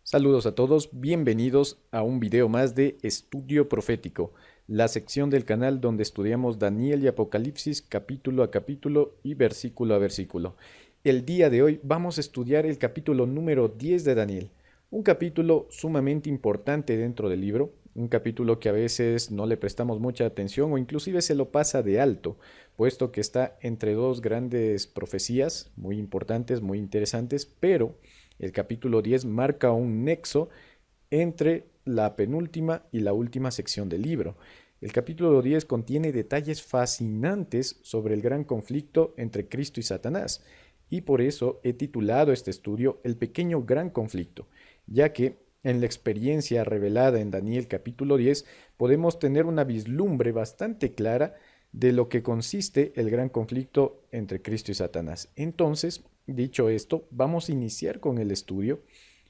Saludos a todos, bienvenidos a un video más de Estudio Profético, la sección del canal donde estudiamos Daniel y Apocalipsis capítulo a capítulo y versículo a versículo. El día de hoy vamos a estudiar el capítulo número 10 de Daniel, un capítulo sumamente importante dentro del libro, un capítulo que a veces no le prestamos mucha atención o inclusive se lo pasa de alto, puesto que está entre dos grandes profecías muy importantes, muy interesantes, pero el capítulo 10 marca un nexo entre la penúltima y la última sección del libro. El capítulo 10 contiene detalles fascinantes sobre el gran conflicto entre Cristo y Satanás, y por eso he titulado este estudio El pequeño gran conflicto, ya que en la experiencia revelada en Daniel capítulo 10 podemos tener una vislumbre bastante clara de lo que consiste el gran conflicto entre Cristo y Satanás. Entonces, dicho esto, vamos a iniciar con el estudio,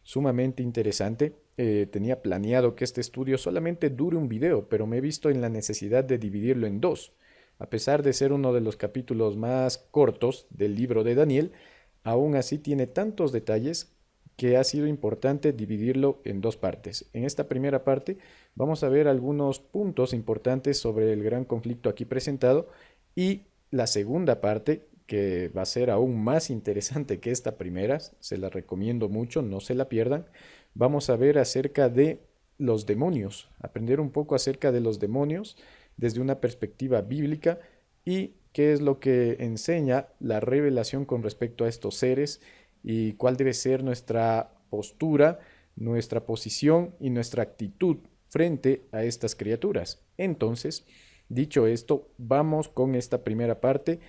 sumamente interesante. Tenía planeado que este estudio solamente dure un video, pero me he visto en la necesidad de dividirlo en dos. A pesar de ser uno de los capítulos más cortos del libro de Daniel, aún así tiene tantos detalles que ha sido importante dividirlo en dos partes. En esta primera parte vamos a ver algunos puntos importantes sobre el gran conflicto aquí presentado y la segunda parte, que va a ser aún más interesante que esta primera, se la recomiendo mucho, no se la pierdan. Vamos a ver acerca de los demonios, aprender un poco acerca de los demonios desde una perspectiva bíblica y qué es lo que enseña la revelación con respecto a estos seres y cuál debe ser nuestra postura, nuestra posición y nuestra actitud frente a estas criaturas. Entonces, dicho esto, vamos con esta primera parte.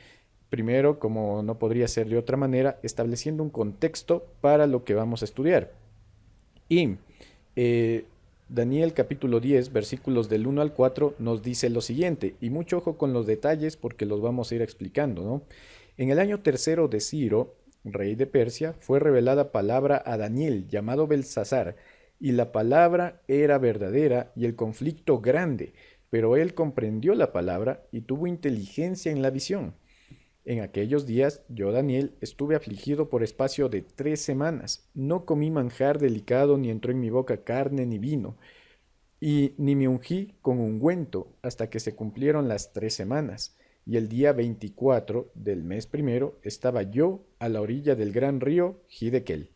Primero, como no podría ser de otra manera, estableciendo un contexto para lo que vamos a estudiar. Y eh, Daniel capítulo 10, versículos del 1 al 4, nos dice lo siguiente, y mucho ojo con los detalles porque los vamos a ir explicando, ¿no? En el año tercero de Ciro, rey de Persia, fue revelada palabra a Daniel, llamado Belsasar, y la palabra era verdadera y el conflicto grande, pero él comprendió la palabra y tuvo inteligencia en la visión. En aquellos días yo, Daniel, estuve afligido por espacio de 3 semanas. No comí manjar delicado, ni entró en mi boca carne ni vino, y ni me ungí con ungüento hasta que se cumplieron las 3 semanas. Y el día 24 del mes primero estaba yo a la orilla del gran río Hiddekel.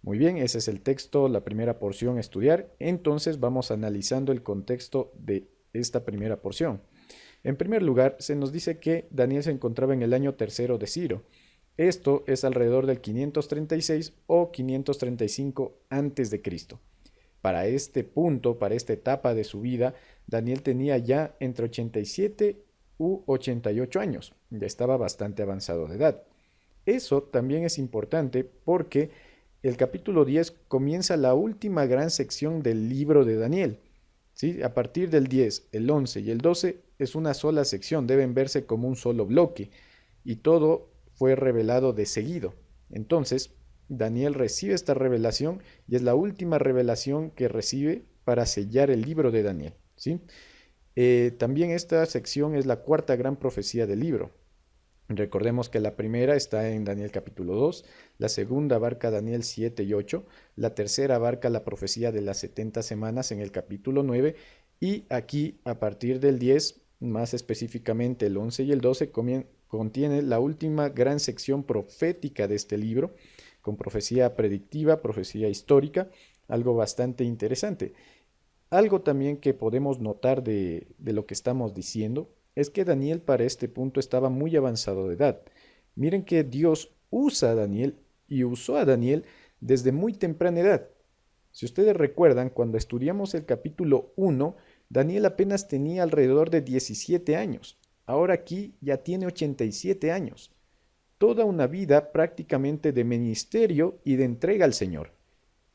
Muy bien, ese es el texto, la primera porción a estudiar. Entonces vamos analizando el contexto de esta primera porción. En primer lugar, se nos dice que Daniel se encontraba en el año tercero de Ciro. Esto es alrededor del 536 o 535 antes de Cristo. Para este punto, para esta etapa de su vida, Daniel tenía ya entre 87 u 88 años. Ya estaba bastante avanzado de edad. Eso también es importante porque el capítulo 10 comienza la última gran sección del libro de Daniel. ¿Sí? A partir del 10, el 11 y el 12 es una sola sección, deben verse como un solo bloque y todo fue revelado de seguido. Entonces, Daniel recibe esta revelación y es la última revelación que recibe para sellar el libro de Daniel. ¿Sí? También esta sección es la cuarta gran profecía del libro. Recordemos que la primera está en Daniel capítulo 2, la segunda abarca Daniel 7 y 8, la tercera abarca la profecía de las 70 semanas en el capítulo 9 y aquí a partir del 10, más específicamente el 11 y el 12, contiene la última gran sección profética de este libro, con profecía predictiva, profecía histórica, algo bastante interesante. Algo también que podemos notar de lo que estamos diciendo es que Daniel para este punto estaba muy avanzado de edad. Miren que Dios usa a Daniel y usó a Daniel desde muy temprana edad. Si ustedes recuerdan, cuando estudiamos el capítulo 1, Daniel apenas tenía alrededor de 17 años. Ahora aquí ya tiene 87 años. Toda una vida prácticamente de ministerio y de entrega al Señor.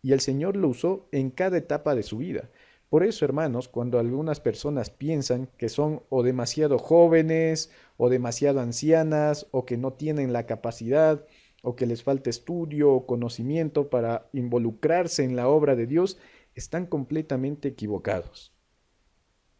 Y el Señor lo usó en cada etapa de su vida. Por eso, hermanos, cuando algunas personas piensan que son o demasiado jóvenes o demasiado ancianas o que no tienen la capacidad o que les falta estudio o conocimiento para involucrarse en la obra de Dios, están completamente equivocados.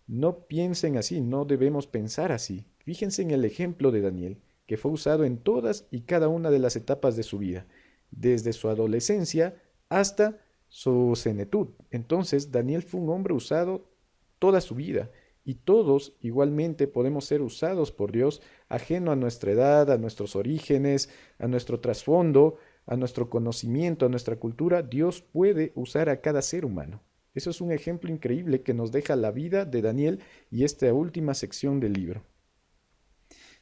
No piensen así, no debemos pensar así. Fíjense en el ejemplo de Daniel, que fue usado en todas y cada una de las etapas de su vida, desde su adolescencia hasta su senectud. Entonces, Daniel fue un hombre usado toda su vida. Y todos igualmente podemos ser usados por Dios, ajeno a nuestra edad, a nuestros orígenes, a nuestro trasfondo, a nuestro conocimiento, a nuestra cultura. Dios puede usar a cada ser humano. Eso es un ejemplo increíble que nos deja la vida de Daniel y esta última sección del libro.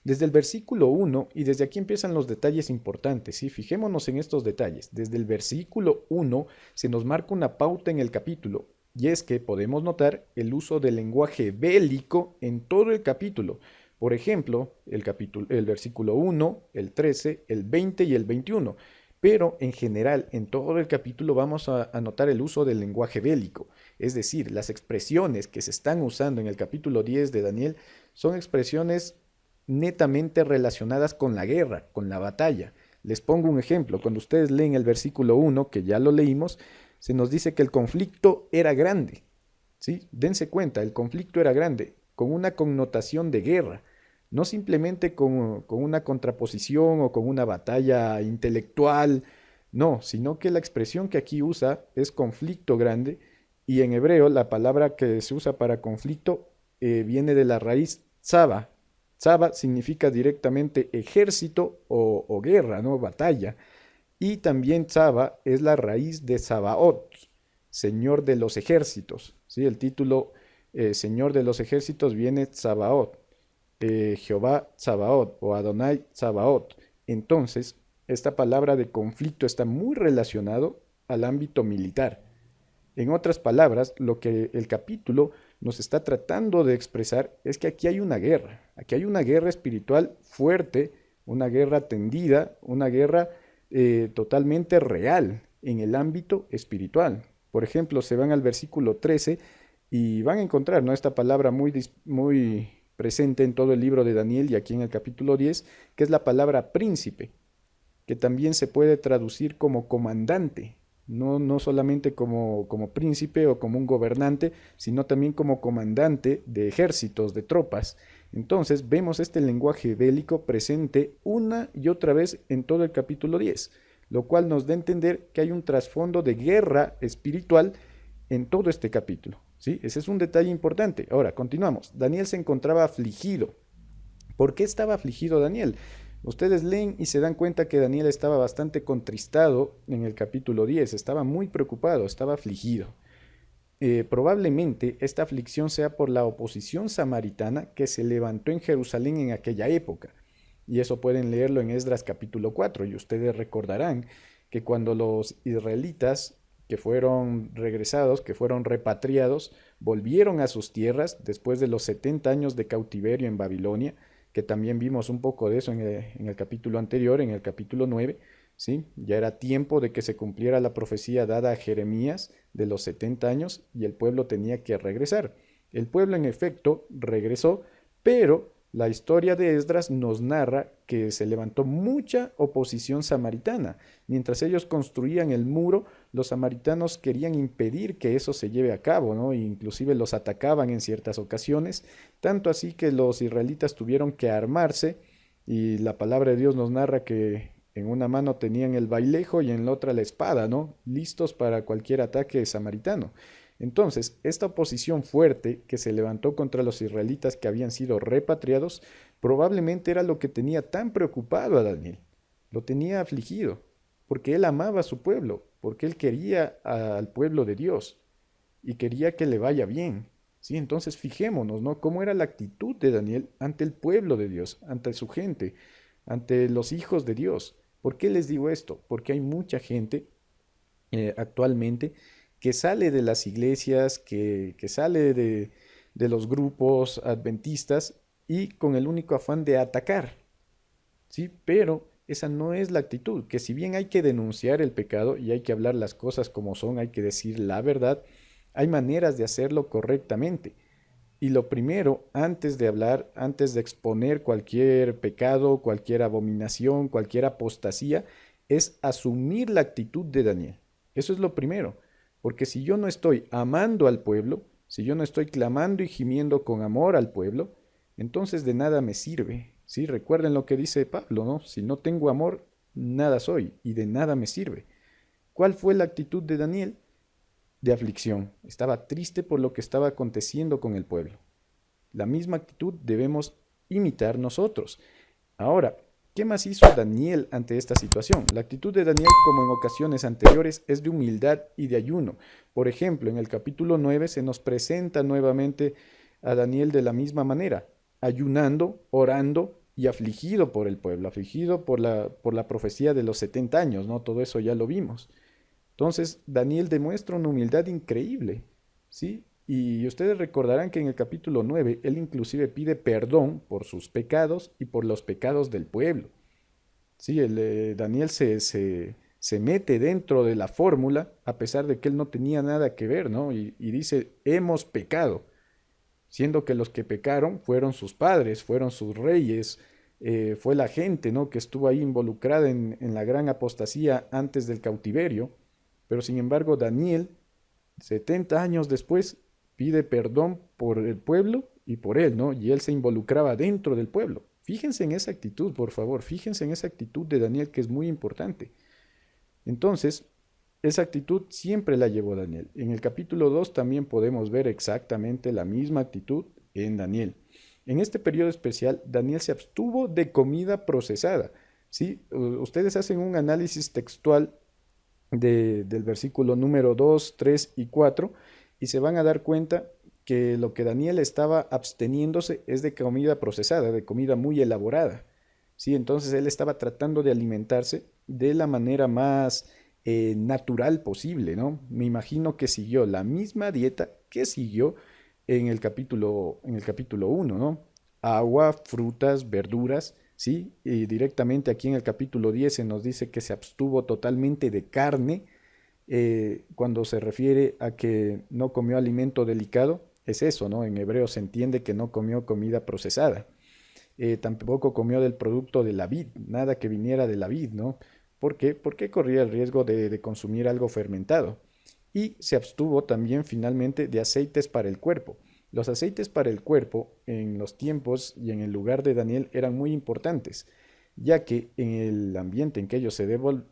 Desde el versículo 1, y desde aquí empiezan los detalles importantes, ¿sí? Fijémonos en estos detalles. Desde el versículo 1 se nos marca una pauta en el capítulo, y es que podemos notar el uso del lenguaje bélico en todo el capítulo. Por ejemplo, el versículo 1, el 13, el 20 y el 21. Pero en general, en todo el capítulo vamos a notar el uso del lenguaje bélico. Es decir, las expresiones que se están usando en el capítulo 10 de Daniel son expresiones netamente relacionadas con la guerra, con la batalla. Les pongo un ejemplo. Cuando ustedes leen el versículo 1, que ya lo leímos, se nos dice que el conflicto era grande. ¿Sí? Dense cuenta, el conflicto era grande, con una connotación de guerra, no simplemente con una contraposición o con una batalla intelectual, no, sino que la expresión que aquí usa es conflicto grande, y en hebreo la palabra que se usa para conflicto viene de la raíz tzaba. Tzaba significa directamente ejército o guerra, ¿no? Batalla. Y también Tzaba es la raíz de Sabaoth, Señor de los ejércitos. ¿Sí? El título Señor de los ejércitos viene Tzabaoth, Jehová Tzabaoth o Adonai Tzabaoth. Entonces, esta palabra de conflicto está muy relacionado al ámbito militar. En otras palabras, lo que el capítulo nos está tratando de expresar es que aquí hay una guerra espiritual fuerte, una guerra tendida, una guerra totalmente real en el ámbito espiritual. Por ejemplo, se van al versículo 13 y van a encontrar, ¿no?, esta palabra muy presente en todo el libro de Daniel y aquí en el capítulo 10, que es la palabra príncipe, que también se puede traducir como comandante. No solamente como príncipe o como un gobernante, sino también como comandante de ejércitos, de tropas. Entonces vemos este lenguaje bélico presente una y otra vez en todo el capítulo 10, lo cual nos da a entender que hay un trasfondo de guerra espiritual en todo este capítulo. ¿Sí? Ese es un detalle importante. Ahora, continuamos. Daniel se encontraba afligido. ¿Por qué estaba afligido Daniel? Ustedes leen y se dan cuenta que Daniel estaba bastante contristado en el capítulo 10, estaba muy preocupado, estaba afligido. Probablemente esta aflicción sea por la oposición samaritana que se levantó en Jerusalén en aquella época. Y eso pueden leerlo en Esdras capítulo 4. Y ustedes recordarán que cuando los israelitas que fueron regresados, que fueron repatriados, volvieron a sus tierras después de los 70 años de cautiverio en Babilonia, que también vimos un poco de eso en el capítulo anterior, en el capítulo 9, ¿sí? Ya era tiempo de que se cumpliera la profecía dada a Jeremías de los 70 años y el pueblo tenía que regresar. El pueblo en efecto regresó, pero la historia de Esdras nos narra que se levantó mucha oposición samaritana. Mientras ellos construían el muro, los samaritanos querían impedir que eso se lleve a cabo, ¿no? E inclusive los atacaban en ciertas ocasiones, tanto así que los israelitas tuvieron que armarse y la palabra de Dios nos narra que en una mano tenían el bailejo y en la otra la espada, ¿no? Listos para cualquier ataque samaritano. Entonces, esta oposición fuerte que se levantó contra los israelitas que habían sido repatriados, probablemente era lo que tenía tan preocupado a Daniel. Lo tenía afligido, porque él amaba a su pueblo, porque él quería al pueblo de Dios y quería que le vaya bien. Sí, entonces fijémonos, ¿no? Cómo era la actitud de Daniel ante el pueblo de Dios, ante su gente, ante los hijos de Dios. ¿Por qué les digo esto? Porque hay mucha gente actualmente que sale de las iglesias, que sale de los grupos adventistas y con el único afán de atacar, ¿sí? Pero esa no es la actitud, que si bien hay que denunciar el pecado y hay que hablar las cosas como son, hay que decir la verdad, hay maneras de hacerlo correctamente. Y lo primero, antes de hablar, antes de exponer cualquier pecado, cualquier abominación, cualquier apostasía, es asumir la actitud de Daniel. Eso es lo primero, porque si yo no estoy amando al pueblo, si yo no estoy clamando y gimiendo con amor al pueblo, entonces de nada me sirve. Sí, recuerden lo que dice Pablo, ¿no? Si no tengo amor, nada soy y de nada me sirve. ¿Cuál fue la actitud de Daniel? de aflicción, estaba triste por lo que estaba aconteciendo con el pueblo. La misma actitud debemos imitar nosotros. Ahora, ¿qué más hizo Daniel ante esta situación? La actitud de Daniel, como en ocasiones anteriores, es de humildad y de ayuno. Por ejemplo, en el capítulo 9 se nos presenta nuevamente a Daniel de la misma manera, ayunando, orando y afligido por el pueblo, afligido por la profecía de los 70 años, ¿no? Todo eso ya lo vimos. Entonces, Daniel demuestra una humildad increíble, ¿sí? Y ustedes recordarán que en el capítulo 9 él inclusive pide perdón por sus pecados y por los pecados del pueblo. Sí, Daniel se mete dentro de la fórmula a pesar de que él no tenía nada que ver, ¿no? Y dice, hemos pecado, siendo que los que pecaron fueron sus padres, fueron sus reyes, fue la gente, ¿no? Que estuvo ahí involucrada en la gran apostasía antes del cautiverio. Pero sin embargo, Daniel, 70 años después, pide perdón por el pueblo y por él, ¿no? Y él se involucraba dentro del pueblo. Fíjense en esa actitud, por favor, fíjense en esa actitud de Daniel que es muy importante. Entonces, esa actitud siempre la llevó Daniel. En el capítulo 2 también podemos ver exactamente la misma actitud en Daniel. En este periodo especial, Daniel se abstuvo de comida procesada. ¿Sí? Ustedes hacen un análisis textual del versículo número 2, 3 y 4 y se van a dar cuenta que lo que Daniel estaba absteniéndose es de comida procesada, de comida muy elaborada. ¿Sí? Entonces él estaba tratando de alimentarse de la manera más natural posible, ¿no? Me imagino que siguió la misma dieta que siguió en el capítulo 1, ¿no? Agua, frutas, verduras, ¿sí? Y directamente aquí en el capítulo 10 se nos dice que se abstuvo totalmente de carne, cuando se refiere a que no comió alimento delicado, es eso, ¿no? En hebreo se entiende que no comió comida procesada. Tampoco comió del producto de la vid, nada que viniera de la vid, ¿no? ¿Por qué? Porque corría el riesgo de consumir algo fermentado. Y se abstuvo también finalmente de aceites para el cuerpo. Los aceites para el cuerpo en los tiempos y en el lugar de Daniel eran muy importantes, ya que en el ambiente en que ellos se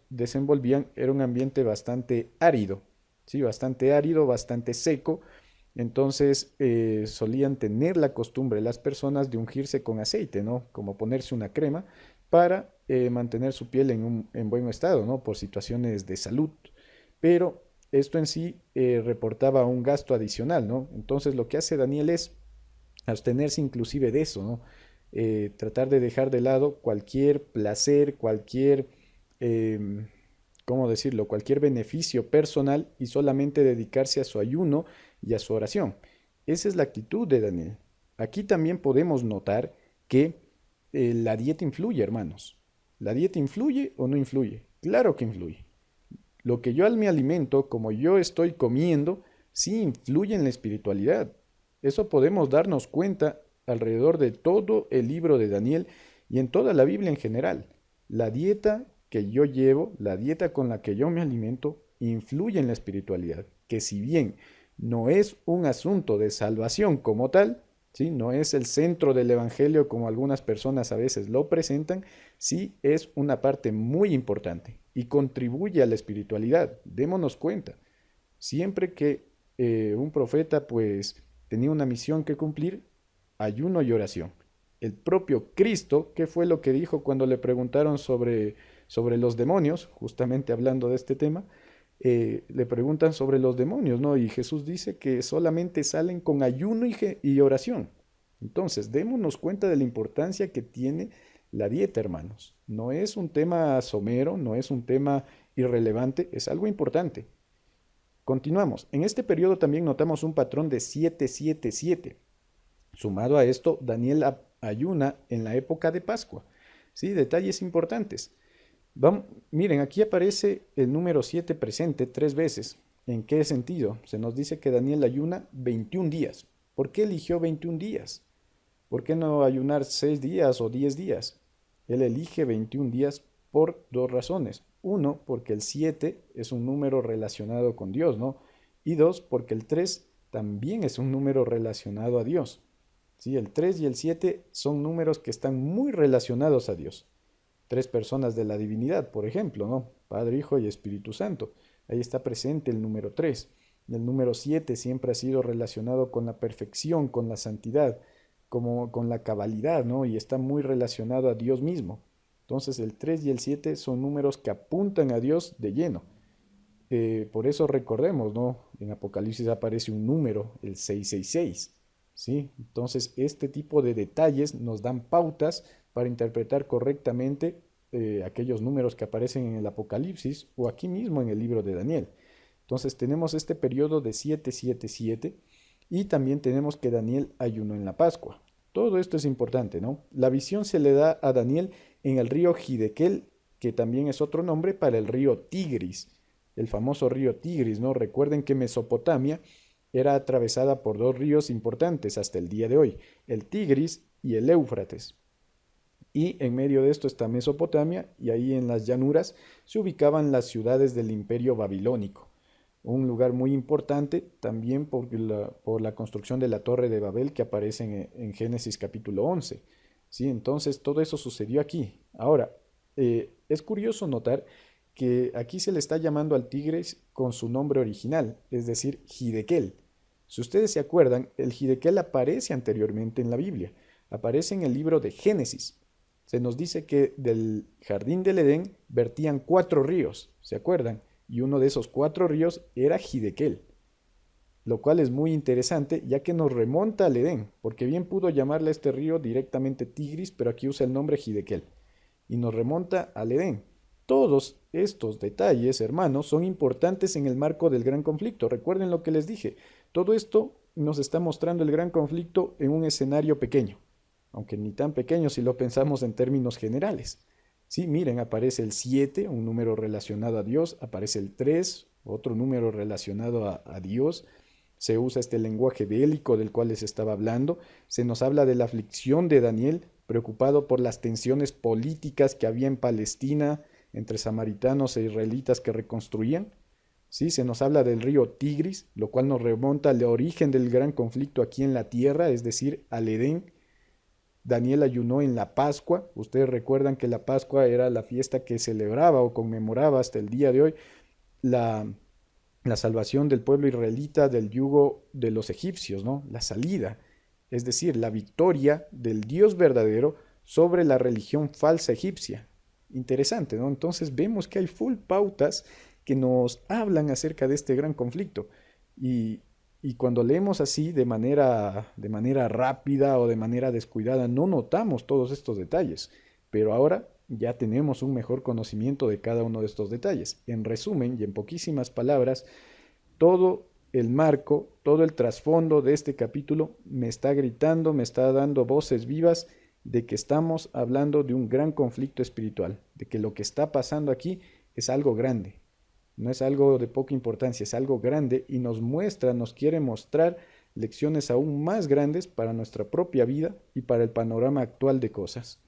desenvolvían era un ambiente bastante árido, ¿sí? Bastante árido, bastante seco. Entonces solían tener la costumbre las personas de ungirse con aceite, ¿no? Como ponerse una crema para mantener su piel en buen estado, ¿no? Por situaciones de salud. Pero esto en sí reportaba un gasto adicional, ¿no? Entonces lo que hace Daniel es abstenerse inclusive de eso, ¿no? Tratar de dejar de lado cualquier placer, cualquier, em, ¿cómo decirlo? Cualquier beneficio personal y solamente dedicarse a su ayuno y a su oración. Esa es la actitud de Daniel. Aquí también podemos notar que la dieta influye, hermanos. ¿La dieta influye o no influye? Claro que influye. Lo que yo me alimento, como yo estoy comiendo, sí influye en la espiritualidad. Eso podemos darnos cuenta alrededor de todo el libro de Daniel y en toda la Biblia en general. La dieta que yo llevo, la dieta con la que yo me alimento, influye en la espiritualidad, que si bien no es un asunto de salvación como tal, ¿sí? No es el centro del Evangelio como algunas personas a veces lo presentan, sí es una parte muy importante y contribuye a la espiritualidad. Démonos cuenta, siempre que un profeta pues tenía una misión que cumplir, ayuno y oración. El propio Cristo, ¿qué fue lo que dijo cuando le preguntaron sobre los demonios? Justamente hablando de este tema, le preguntan sobre los demonios, ¿no? Y Jesús dice que solamente salen con ayuno y oración. Entonces, démonos cuenta de la importancia que tiene la dieta, hermanos. No es un tema somero, no es un tema irrelevante, es algo importante. Continuamos. En este periodo también notamos un patrón de 7-7-7. Sumado a esto, Daniel ayuna en la época de Pascua. ¿Sí? Detalles importantes. Miren, aquí aparece el número 7 presente 3 veces. ¿En qué sentido? Se nos dice que Daniel ayuna 21 días. ¿Por qué eligió 21 días? ¿Por qué no ayunar 6 días o 10 días? Él elige 21 días por dos razones. Uno, porque el 7 es un número relacionado con Dios, ¿no? Y dos, porque el 3 también es un número relacionado a Dios. ¿Sí? El 3 y el 7 son números que están muy relacionados a Dios. Tres personas de la divinidad, por ejemplo, ¿no? Padre, Hijo y Espíritu Santo. Ahí está presente el número 3. El número 7 siempre ha sido relacionado con la perfección, con la santidad, como con la cabalidad, ¿no? Y está muy relacionado a Dios mismo. Entonces el 3 y el 7 son números que apuntan a Dios de lleno. Por eso recordemos, ¿no? En Apocalipsis aparece un número, el 666, ¿sí? Entonces este tipo de detalles nos dan pautas para interpretar correctamente aquellos números que aparecen en el Apocalipsis o aquí mismo en el libro de Daniel. Entonces tenemos este periodo de 777 y también tenemos que Daniel ayunó en la Pascua. Todo esto es importante, ¿no? La visión se le da a Daniel en el río Hidekel, que también es otro nombre para el río Tigris, el famoso río Tigris, ¿no? Recuerden que Mesopotamia era atravesada por dos ríos importantes hasta el día de hoy, el Tigris y el Éufrates. Y en medio de esto está Mesopotamia y ahí en las llanuras se ubicaban las ciudades del imperio babilónico, un lugar muy importante también por la construcción de la Torre de Babel que aparece en Génesis capítulo 11. ¿Sí? Entonces todo eso sucedió aquí. Ahora, es curioso notar que aquí se le está llamando al Tigris con su nombre original, es decir, Hidekel. Si ustedes se acuerdan, el Hidekel aparece anteriormente en la Biblia, aparece en el libro de Génesis. Se nos dice que del jardín del Edén vertían 4 ríos, ¿se acuerdan? Y uno de esos 4 ríos era Hidekel, lo cual es muy interesante ya que nos remonta al Edén, porque bien pudo llamarle a este río directamente Tigris, pero aquí usa el nombre Hidekel, y nos remonta al Edén. Todos estos detalles, hermanos, son importantes en el marco del gran conflicto. Recuerden lo que les dije. Todo esto nos está mostrando el gran conflicto en un escenario pequeño, aunque ni tan pequeño si lo pensamos en términos generales. Sí, miren, aparece el 7, un número relacionado a Dios, aparece el 3, otro número relacionado a Dios. Se usa este lenguaje bélico del cual les estaba hablando. Se nos habla de la aflicción de Daniel, preocupado por las tensiones políticas que había en Palestina entre samaritanos e israelitas que reconstruían. Sí, se nos habla del río Tigris, lo cual nos remonta al origen del gran conflicto aquí en la tierra, es decir, al Edén. Daniel ayunó en la Pascua. Ustedes recuerdan que la Pascua era la fiesta que celebraba o conmemoraba hasta el día de hoy la, la salvación del pueblo israelita del yugo de los egipcios, ¿no? La salida, es decir, la victoria del Dios verdadero sobre la religión falsa egipcia. Interesante, ¿no? Entonces vemos que hay full pautas que nos hablan acerca de este gran conflicto. Y, y cuando leemos así de manera rápida o de manera descuidada, no notamos todos estos detalles. Pero ahora ya tenemos un mejor conocimiento de cada uno de estos detalles. En resumen, y en poquísimas palabras, todo el marco, todo el trasfondo de este capítulo me está gritando, me está dando voces vivas de que estamos hablando de un gran conflicto espiritual, de que lo que está pasando aquí es algo grande, no es algo de poca importancia, es algo grande y nos muestra, nos quiere mostrar lecciones aún más grandes para nuestra propia vida y para el panorama actual de cosas.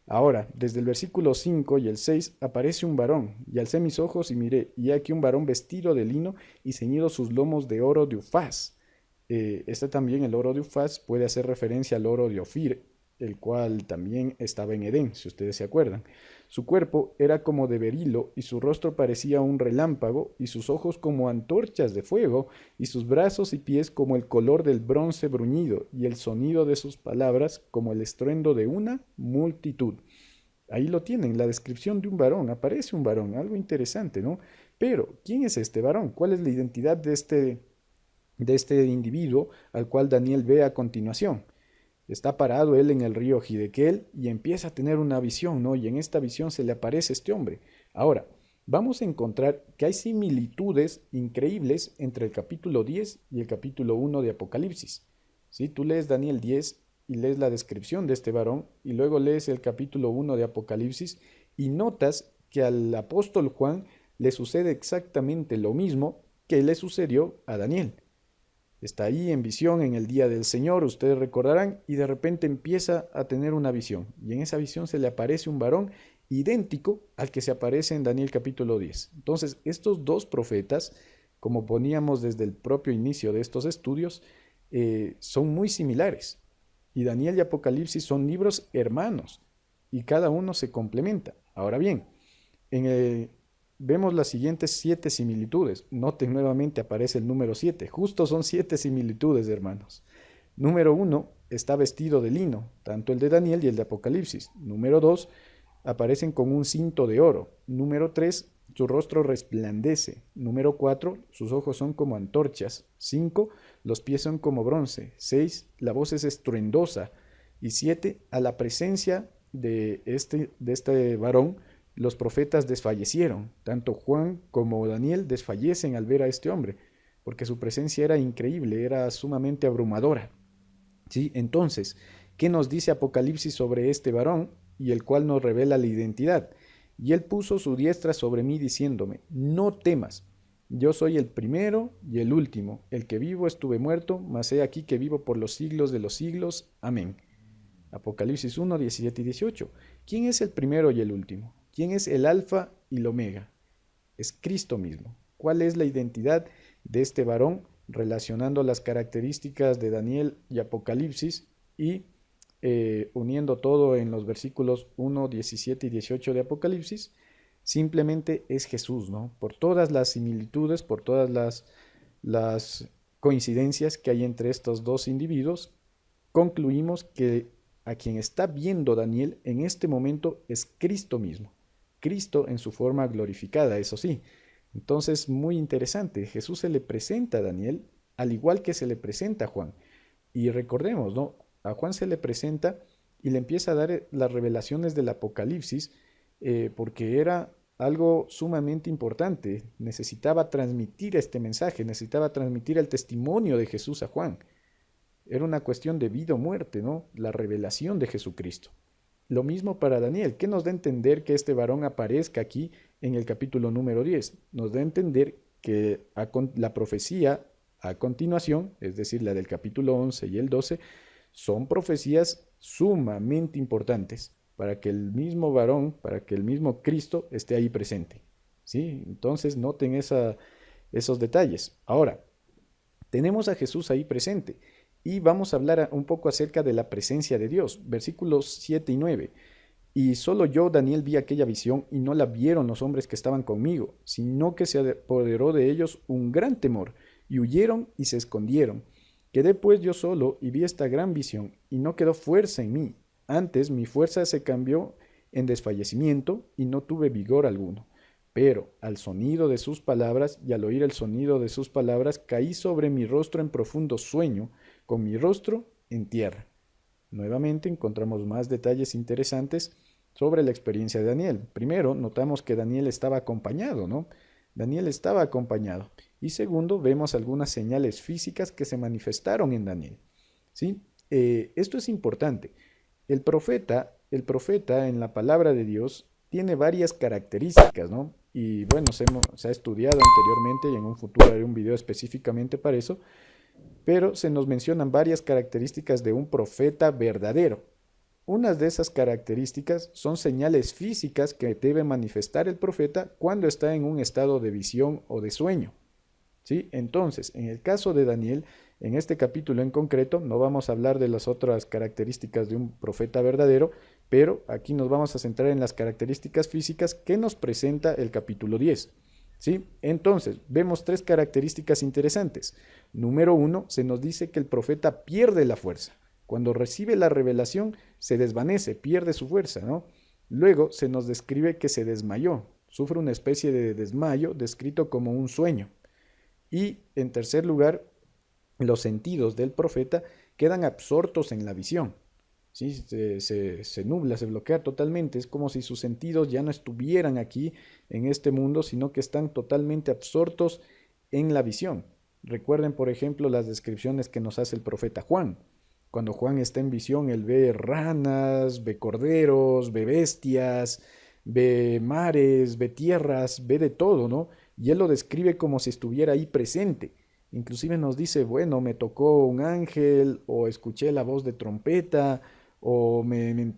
Ahora, desde el versículo 5 y el 6 aparece un varón, y alcé mis ojos y miré, y aquí un varón vestido de lino y ceñido sus lomos de oro de Ufaz. También, el oro de Ufaz, puede hacer referencia al oro de Ofir, el cual también estaba en Edén, si ustedes se acuerdan. Su cuerpo era como de berilo, y su rostro parecía un relámpago, y sus ojos como antorchas de fuego, y sus brazos y pies como el color del bronce bruñido, y el sonido de sus palabras como el estruendo de una multitud. Ahí lo tienen, la descripción de un varón, aparece un varón, algo interesante, ¿no? Pero, ¿quién es este varón? ¿Cuál es la identidad de este individuo al cual Daniel ve a continuación? Está parado él en el río Hidekel y empieza a tener una visión, ¿no? Y en esta visión se le aparece este hombre. Ahora, vamos a encontrar que hay similitudes increíbles entre el capítulo 10 y el capítulo 1 de Apocalipsis. ¿Sí? Tú lees Daniel 10 y lees la descripción de este varón y luego lees el capítulo 1 de Apocalipsis y notas que al apóstol Juan le sucede exactamente lo mismo que le sucedió a Daniel. Está ahí en visión en el día del Señor, ustedes recordarán, y de repente empieza a tener una visión. Y en esa visión se le aparece un varón idéntico al que se aparece en Daniel capítulo 10. Entonces, estos dos profetas, como poníamos desde el propio inicio de estos estudios, son muy similares. Y Daniel y Apocalipsis son libros hermanos, y cada uno se complementa. Ahora bien, en el, vemos las siguientes 7 similitudes. Noten nuevamente aparece el número 7. Justo son 7 similitudes, hermanos. Número 1, está vestido de lino, tanto el de Daniel y el de Apocalipsis. Número 2, aparecen con un cinto de oro. Número 3, su rostro resplandece. Número 4, sus ojos son como antorchas. 5, los pies son como bronce. 6, la voz es estruendosa. Y 7, a la presencia de este varón, los profetas desfallecieron. Tanto Juan como Daniel desfallecen al ver a este hombre, porque su presencia era increíble, era sumamente abrumadora. ¿Sí? Entonces, ¿qué nos dice Apocalipsis sobre este varón y el cual nos revela la identidad? Y él puso su diestra sobre mí diciéndome, no temas, yo soy el primero y el último, el que vivo estuve muerto, mas he aquí que vivo por los siglos de los siglos. Amén. Apocalipsis 1, 17 y 18. ¿Quién es el primero y el último? ¿Quién es el alfa y el omega? Es Cristo mismo. ¿Cuál es la identidad de este varón? Relacionando las características de Daniel y Apocalipsis y uniendo todo en los versículos 1, 17 y 18 de Apocalipsis, simplemente es Jesús, ¿no? Por todas las similitudes, por todas las coincidencias que hay entre estos dos individuos, concluimos que a quien está viendo Daniel en este momento es Cristo mismo. Cristo en su forma glorificada, eso sí. Entonces, muy interesante, Jesús se le presenta a Daniel al igual que se le presenta a Juan. Y recordemos, ¿no? A Juan se le presenta y le empieza a dar las revelaciones del Apocalipsis porque era algo sumamente importante. Necesitaba transmitir este mensaje, necesitaba transmitir el testimonio de Jesús a Juan. Era una cuestión de vida o muerte, ¿no? La revelación de Jesucristo. Lo mismo para Daniel. ¿Qué nos da a entender que este varón aparezca aquí en el capítulo número 10? Nos da a entender que la profecía a continuación, es decir, la del capítulo 11 y el 12, son profecías sumamente importantes para que el mismo varón, para que el mismo Cristo esté ahí presente. ¿Sí? Entonces noten esos detalles. Ahora, tenemos a Jesús ahí presente. Y vamos a hablar un poco acerca de la presencia de Dios. Versículos 7 y 9. Y solo yo, Daniel, vi aquella visión y no la vieron los hombres que estaban conmigo, sino que se apoderó de ellos un gran temor y huyeron y se escondieron. Quedé pues yo solo y vi esta gran visión y no quedó fuerza en mí. Antes mi fuerza se cambió en desfallecimiento y no tuve vigor alguno. Pero al sonido de sus palabras y al oír el sonido de sus palabras caí sobre mi rostro en profundo sueño, con mi rostro en tierra. Nuevamente encontramos más detalles interesantes sobre la experiencia de Daniel. Primero, notamos que Daniel estaba acompañado, ¿no? Daniel estaba acompañado. Y segundo, vemos algunas señales físicas que se manifestaron en Daniel. ¿Sí? Esto es importante. El profeta en la palabra de Dios tiene varias características, ¿no? Y bueno, se ha estudiado anteriormente y en un futuro haré un video específicamente para eso, pero se nos mencionan varias características de un profeta verdadero. Unas de esas características son señales físicas que debe manifestar el profeta cuando está en un estado de visión o de sueño. ¿Sí? Entonces, en el caso de Daniel, en este capítulo en concreto, no vamos a hablar de las otras características de un profeta verdadero, pero aquí nos vamos a centrar en las características físicas que nos presenta el capítulo 10. ¿Sí? Entonces, vemos 3 características interesantes. Número 1, se nos dice que el profeta pierde la fuerza. Cuando recibe la revelación, se desvanece, pierde su fuerza, ¿no? Luego se nos describe que se desmayó, sufre una especie de desmayo descrito como un sueño. Y en tercer lugar, los sentidos del profeta quedan absortos en la visión. ¿Sí? Se nubla, se bloquea totalmente. Es como si sus sentidos ya no estuvieran aquí en este mundo, sino que están totalmente absortos en la visión. Recuerden, por ejemplo, las descripciones que nos hace el profeta Juan. Cuando Juan está en visión, él ve ranas, ve corderos, ve bestias, ve mares, ve tierras, ve de todo, ¿no? Y él lo describe como si estuviera ahí presente. Inclusive nos dice, bueno, me tocó un ángel, o escuché la voz de trompeta, o me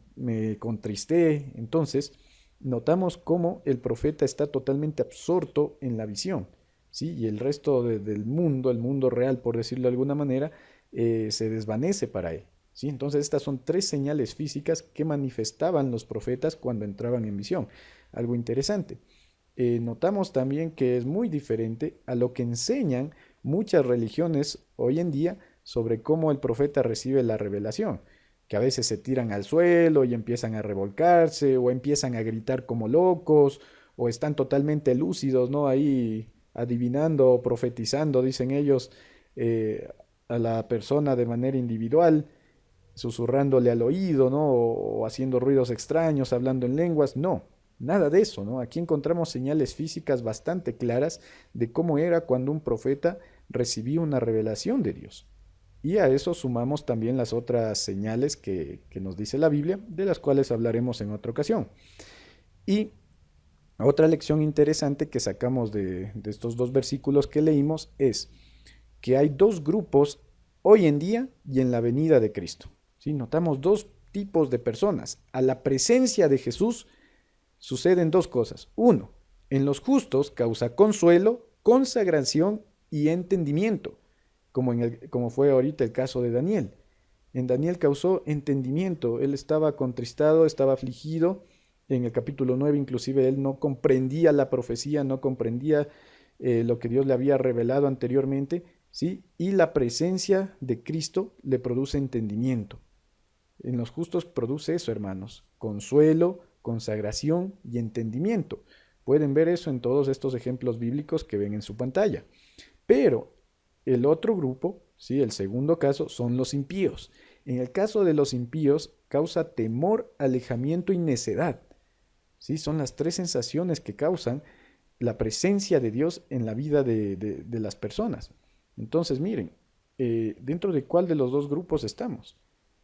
contristé. Entonces, notamos cómo el profeta está totalmente absorto en la visión, ¿sí? Y el resto del mundo, el mundo real, por decirlo de alguna manera, se desvanece para él, ¿sí? Entonces, estas son 3 señales físicas que manifestaban los profetas cuando entraban en visión. Algo interesante. notamos también que es muy diferente a lo que enseñan muchas religiones hoy en día sobre cómo el profeta recibe la revelación, que a veces se tiran al suelo y empiezan a revolcarse o empiezan a gritar como locos o están totalmente lúcidos, ¿no? Ahí adivinando o profetizando, dicen ellos, eh, a la persona de manera individual, susurrándole al oído, ¿no? O haciendo ruidos extraños, hablando en lenguas. No, nada de eso, ¿no? Aquí encontramos señales físicas bastante claras de cómo era cuando un profeta recibía una revelación de Dios. Y a eso sumamos también las otras señales que nos dice la Biblia, de las cuales hablaremos en otra ocasión. Y otra lección interesante que sacamos de estos dos versículos que leímos es que hay dos grupos hoy en día y en la venida de Cristo. ¿Sí? Notamos dos tipos de personas. A la presencia de Jesús suceden dos cosas. Uno, en los justos causa consuelo, consagración y entendimiento, como fue ahorita el caso de Daniel. En Daniel causó entendimiento, él estaba contristado, estaba afligido. En el capítulo 9 inclusive él no comprendía la profecía, no comprendía lo que Dios le había revelado anteriormente, ¿sí? Y la presencia de Cristo le produce entendimiento. En los justos produce eso, hermanos, consuelo, consagración y entendimiento. Pueden ver eso en todos estos ejemplos bíblicos que ven en su pantalla. Pero el otro grupo, ¿sí? El segundo caso, son los impíos. En el caso de los impíos, causa temor, alejamiento y necedad. ¿Sí? Son las tres sensaciones que causan la presencia de Dios en la vida de las personas. Entonces, miren, dentro de cuál de los dos grupos estamos.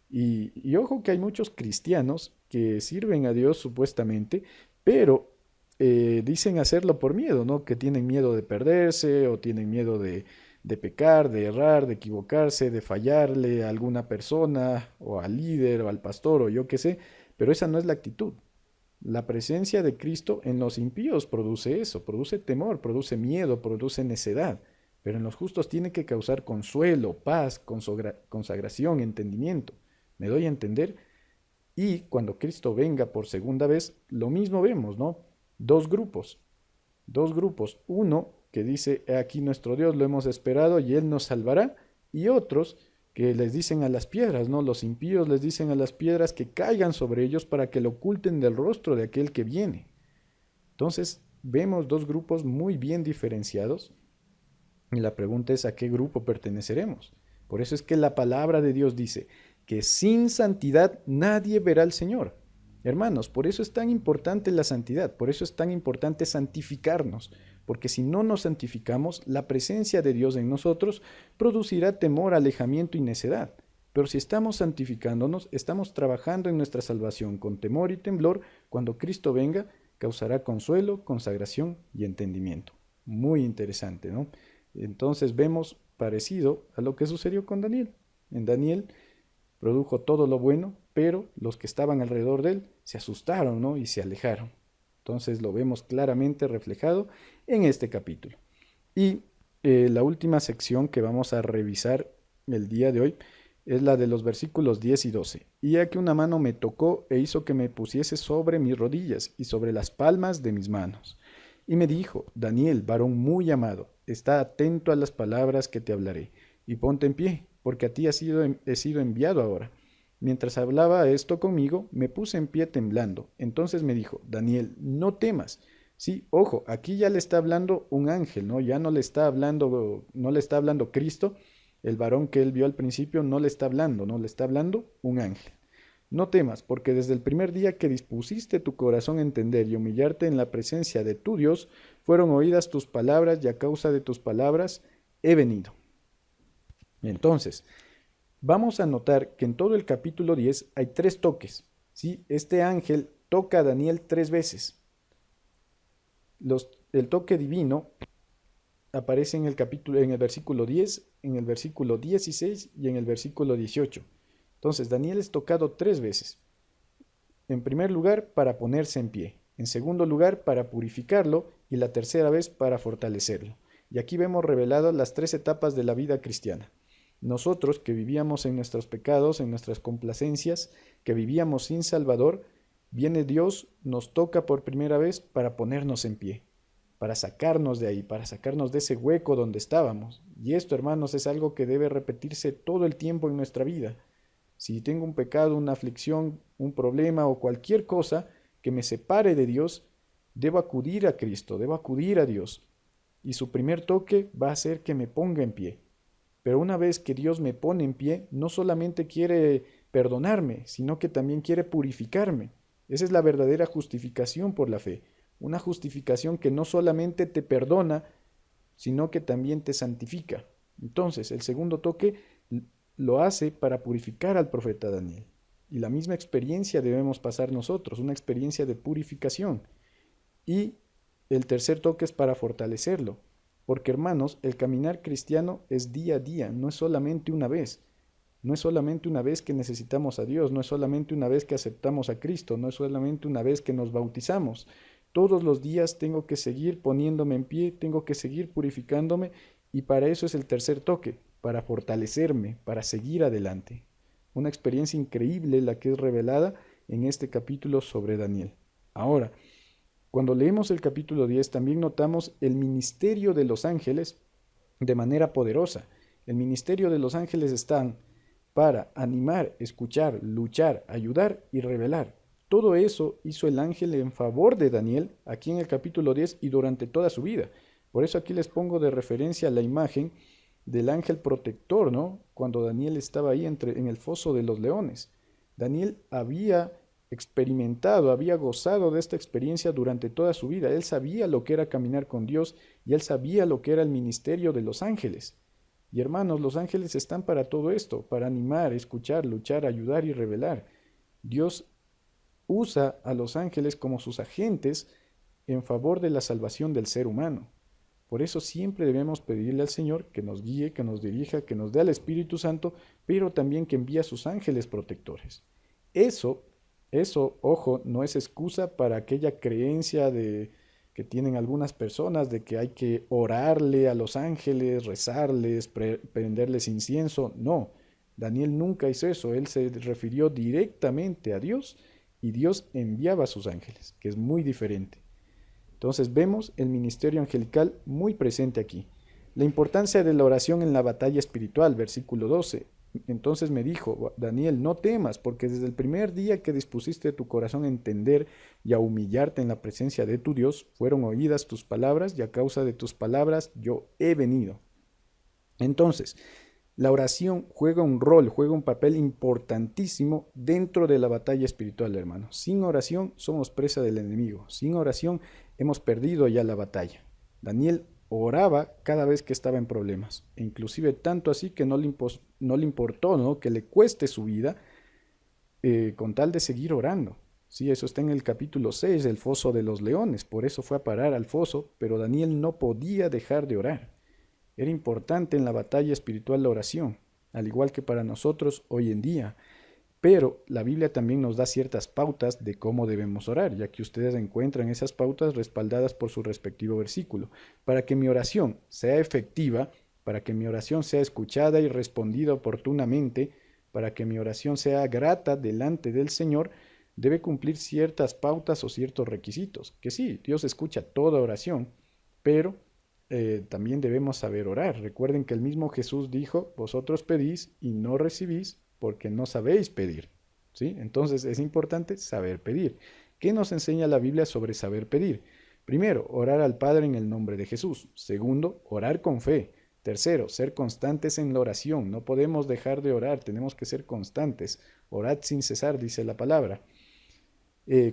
Y ojo que hay muchos cristianos que sirven a Dios supuestamente, pero dicen hacerlo por miedo, ¿no? Que tienen miedo de perderse o tienen miedo de pecar, de errar, de equivocarse, de fallarle a alguna persona o al líder o al pastor o yo qué sé, pero esa no es la actitud. La presencia de Cristo en los impíos produce eso, produce temor, produce miedo, produce necedad, pero en los justos tiene que causar consuelo, paz, consagración, entendimiento. ¿Me doy a entender? Y cuando Cristo venga por segunda vez, lo mismo vemos, ¿no? Dos grupos, dos grupos. Uno que dice, "He aquí nuestro Dios, lo hemos esperado y Él nos salvará", y otros que les dicen a las piedras, ¿no? Los impíos les dicen a las piedras que caigan sobre ellos para que lo oculten del rostro de aquel que viene. Entonces, vemos dos grupos muy bien diferenciados y la pregunta es a qué grupo perteneceremos. Por eso es que la palabra de Dios dice que sin santidad nadie verá al Señor. Hermanos, por eso es tan importante la santidad, por eso es tan importante santificarnos, porque si no nos santificamos, la presencia de Dios en nosotros producirá temor, alejamiento y necedad. Pero si estamos santificándonos, estamos trabajando en nuestra salvación con temor y temblor, cuando Cristo venga, causará consuelo, consagración y entendimiento. Muy interesante, ¿no? Entonces vemos parecido a lo que sucedió con Daniel. En Daniel produjo todo lo bueno, pero los que estaban alrededor de él se asustaron, ¿no? Y se alejaron. Entonces lo vemos claramente reflejado en este capítulo. Y la última sección que vamos a revisar el día de hoy es la de los versículos 10 y 12. Y ya que una mano me tocó e hizo que me pusiese sobre mis rodillas y sobre las palmas de mis manos. Y me dijo, Daniel, varón muy amado, está atento a las palabras que te hablaré, y ponte en pie, porque a ti he sido enviado ahora. Mientras hablaba esto conmigo, me puse en pie temblando. Entonces me dijo, Daniel, no temas. Sí, ojo, aquí ya le está hablando un ángel, ¿no? Ya no le está hablando Cristo, el varón que él vio al principio no le está hablando, no le está hablando un ángel. No temas, porque desde el primer día que dispusiste tu corazón a entender y humillarte en la presencia de tu Dios, fueron oídas tus palabras y a causa de tus palabras he venido. Entonces, vamos a notar que en todo el capítulo 10 hay tres toques, ¿sí? Este ángel toca a Daniel tres veces. El toque divino aparece en el versículo 10, en el versículo 16 y en el versículo 18. Entonces, Daniel es tocado tres veces. En primer lugar, para ponerse en pie. En segundo lugar, para purificarlo. Y la tercera vez, para fortalecerlo. Y aquí vemos reveladas las tres etapas de la vida cristiana. Nosotros que vivíamos en nuestros pecados, en nuestras complacencias, que vivíamos sin Salvador, viene Dios, nos toca por primera vez para ponernos en pie. para sacarnos de ahí, para sacarnos de ese hueco donde estábamos. Y esto, hermanos, es algo que debe repetirse todo el tiempo en nuestra vida. Si tengo un pecado, una aflicción, un problema o cualquier cosa que me separe de Dios, debo acudir a Cristo, debo acudir a Dios. Y su primer toque va a ser que me ponga en pie. Pero una vez que Dios me pone en pie, no solamente quiere perdonarme, sino que también quiere purificarme. Esa es la verdadera justificación por la fe. Una justificación que no solamente te perdona, sino que también te santifica. Entonces, el segundo toque lo hace para purificar al profeta Daniel. Y la misma experiencia debemos pasar nosotros, una experiencia de purificación. Y el tercer toque es para fortalecerlo. Porque hermanos, el caminar cristiano es día a día, no es solamente una vez. No es solamente una vez que necesitamos a Dios, no es solamente una vez que aceptamos a Cristo, no es solamente una vez que nos bautizamos. Todos los días tengo que seguir poniéndome en pie, tengo que seguir purificándome y para eso es el tercer toque, para fortalecerme, para seguir adelante. Una experiencia increíble la que es revelada en este capítulo sobre Daniel. Ahora, cuando leemos el capítulo 10 también notamos el ministerio de los ángeles de manera poderosa. El ministerio de los ángeles están para animar, escuchar, luchar, ayudar y revelar. Todo eso hizo el ángel en favor de Daniel aquí en el capítulo 10 y durante toda su vida. Por eso aquí les pongo de referencia la imagen del ángel protector, ¿no? Cuando Daniel estaba ahí en el foso de los leones. Daniel había experimentado, había gozado de esta experiencia durante toda su vida. Él sabía lo que era caminar con Dios y él sabía lo que era el ministerio de los ángeles. Y hermanos, los ángeles están para todo esto, para animar, escuchar, luchar, ayudar y revelar. Dios usa a los ángeles como sus agentes en favor de la salvación del ser humano. Por eso siempre debemos pedirle al Señor que nos guíe, que nos dirija, que nos dé al Espíritu Santo, pero también que envíe a sus ángeles protectores. Eso, ojo, no es excusa para aquella creencia que tienen algunas personas de que hay que orarle a los ángeles, rezarles, prenderles incienso. No, Daniel nunca hizo eso. Él se refirió directamente a Dios y Dios enviaba a sus ángeles, que es muy diferente. Entonces vemos el ministerio angelical muy presente aquí. La importancia de la oración en la batalla espiritual, versículo 12. Entonces me dijo, Daniel, no temas, porque desde el primer día que dispusiste tu corazón a entender y a humillarte en la presencia de tu Dios, fueron oídas tus palabras y a causa de tus palabras yo he venido. Entonces, la oración juega un rol, juega un papel importantísimo dentro de la batalla espiritual, hermano. Sin oración somos presa del enemigo. Sin oración hemos perdido ya la batalla. Daniel oraba cada vez que estaba en problemas, e inclusive tanto así que no le importó, ¿no?, que le cueste su vida con tal de seguir orando. Sí, eso está en el capítulo 6, el foso de los leones. Por eso fue a parar al foso, pero Daniel no podía dejar de orar. Era importante en la batalla espiritual la oración, al igual que para nosotros hoy en día. Pero la Biblia también nos da ciertas pautas de cómo debemos orar, ya que ustedes encuentran esas pautas respaldadas por su respectivo versículo. Para que mi oración sea efectiva, para que mi oración sea escuchada y respondida oportunamente, para que mi oración sea grata delante del Señor, debe cumplir ciertas pautas o ciertos requisitos. Que sí, Dios escucha toda oración, pero también debemos saber orar. Recuerden que el mismo Jesús dijo, vosotros pedís y no recibís porque no sabéis pedir. ¿Sí? Entonces es importante saber pedir. ¿Qué nos enseña la Biblia sobre saber pedir? Primero, orar al Padre en el nombre de Jesús. Segundo, orar con fe. Tercero, ser constantes en la oración. No podemos dejar de orar, tenemos que ser constantes. Orad sin cesar, dice la palabra.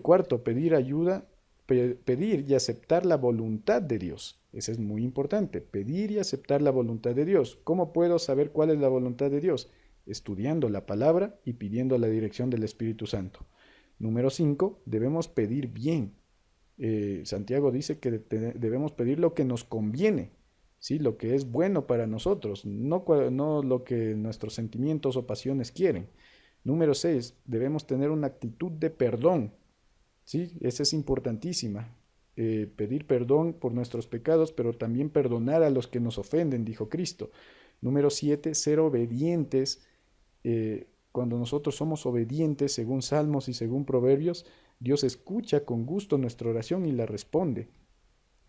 Cuarto, pedir ayuda, pedir y aceptar la voluntad de Dios. Eso es muy importante, pedir y aceptar la voluntad de Dios. ¿Cómo puedo saber cuál es la voluntad de Dios? Estudiando la palabra y pidiendo la dirección del Espíritu Santo. Número 5, debemos pedir bien. Santiago dice que debemos pedir lo que nos conviene, ¿sí? Lo que es bueno para nosotros, no lo que nuestros sentimientos o pasiones quieren. Número 6, debemos tener una actitud de perdón, ¿sí? Esa es importantísima. Pedir perdón por nuestros pecados, pero también perdonar a los que nos ofenden, dijo Cristo. Número 7, ser obedientes. Cuando nosotros somos obedientes, según Salmos y según Proverbios, Dios escucha con gusto nuestra oración y la responde.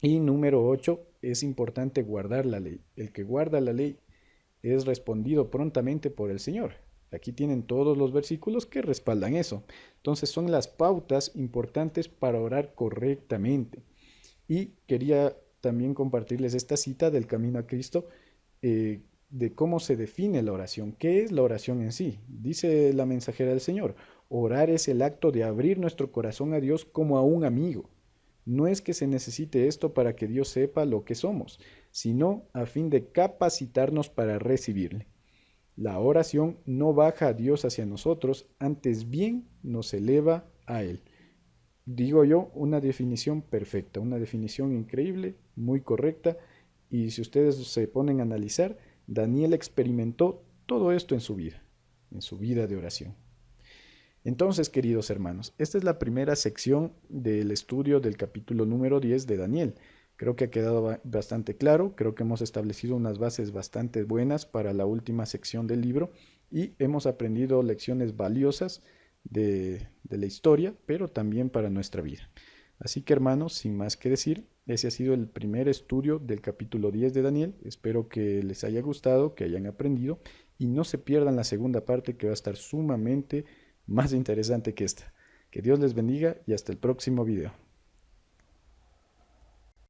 Y número 8, es importante guardar la ley. El que guarda la ley es respondido prontamente por el Señor. Aquí tienen todos los versículos que respaldan eso. Entonces son las pautas importantes para orar correctamente. Y quería también compartirles esta cita del Camino a Cristo, de cómo se define la oración. ¿Qué es la oración en sí? Dice la mensajera del Señor: orar es el acto de abrir nuestro corazón a Dios como a un amigo. No es que se necesite esto para que Dios sepa lo que somos, sino a fin de capacitarnos para recibirle. La oración no baja a Dios hacia nosotros, antes bien nos eleva a Él. Digo yo, una definición perfecta, una definición increíble, muy correcta. Y si ustedes se ponen a analizar, Daniel experimentó todo esto en su vida de oración. Entonces, queridos hermanos, esta es la primera sección del estudio del capítulo número 10 de Daniel. Creo que ha quedado bastante claro, creo que hemos establecido unas bases bastante buenas para la última sección del libro y hemos aprendido lecciones valiosas de la historia, pero también para nuestra vida. Así que, hermanos, sin más que decir, ese ha sido el primer estudio del capítulo 10 de Daniel. Espero que les haya gustado, que hayan aprendido y no se pierdan la segunda parte, que va a estar sumamente más interesante que esta. Que Dios les bendiga y hasta el próximo video.